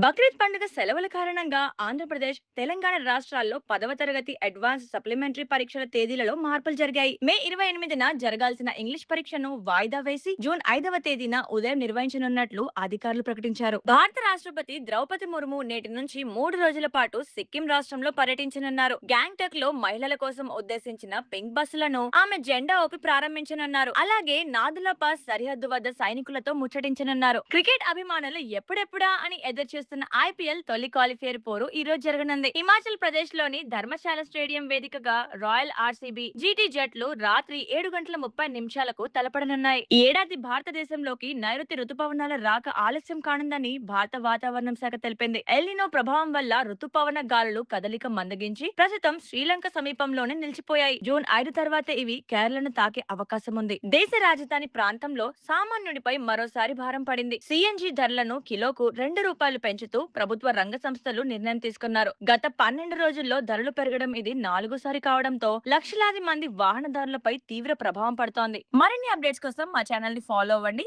బక్రీద్ పండుగ సెలవుల కారణంగా ఆంధ్రప్రదేశ్, తెలంగాణ రాష్ట్రాల్లో 10వ తరగతి అడ్వాన్స్ సప్లిమెంటరీ పరీక్షల తేదీలలో మార్పులు జరిగాయి. మే 28న జరగాల్సిన ఇంగ్లీష్ పరీక్షను వాయిదా వేసి జూన్ 5వ తేదీన ఉదయం నిర్వహించనున్నట్లు అధికారులు ప్రకటించారు. భారత రాష్ట్రపతి ద్రౌపది ముర్ము నేటి నుంచి 3 రోజుల పాటు సిక్కిం రాష్ట్రంలో పర్యటించనున్నారు. గ్యాంగ్టక్ లో మహిళల కోసం ఉద్దేశించిన పింక్ బస్సులను ఆమె జెండా ఊపి ప్రారంభించనున్నారు. అలాగే నాదుల పాస్ సరిహద్దు వద్ద సైనికులతో ముచ్చటించనున్నారు. క్రికెట్ అభిమానులు ఎప్పుడెప్పుడా అని ఎదురు చూస్తున్న ఐపీఎల్ తొలి క్వాలిఫైర్ పోరు ఈ రోజు జరగనుంది. హిమాచల్ ప్రదేశ్ లోని ధర్మశాల స్టేడియం వేదికగా రాయల్ ఆర్సీబీ జీటీ జట్లు రాత్రి 7 గంటల 30 నిమిషాలకు తలపడనున్నాయి. ఈ ఏడాది భారతదేశంలోకి నైరుతి రుతుపవనాల రాక ఆలస్యం కానుందని భారత వాతావరణం శాఖ తెలిపింది. ఎల్నినో ప్రభావం వల్ల రుతుపవన గాలులు కదలిక మందగించి ప్రస్తుతం శ్రీలంక సమీపంలోనే నిలిచిపోయాయి. జూన్ 5 తర్వాత ఇవి కేరళను తాకే అవకాశం ఉంది. దేశ రాజధాని ప్రాంతంలో సామాన్యుడిపై మరోసారి భారం పడింది. సిఎన్జి ధరలను కిలోకు రూపాయలు పెంచుతూ ప్రభుత్వ రంగ సంస్థలు నిర్ణయం తీసుకున్నారు. గత 12 రోజుల్లో ధరలు పెరగడం ఇది 4సారి కావడంతో లక్షలాది మంది వాహనదారులపై తీవ్ర ప్రభావం పడుతోంది. మరిన్ని అప్డేట్స్ కోసం మా ఛానల్ ని ఫాలో అవ్వండి.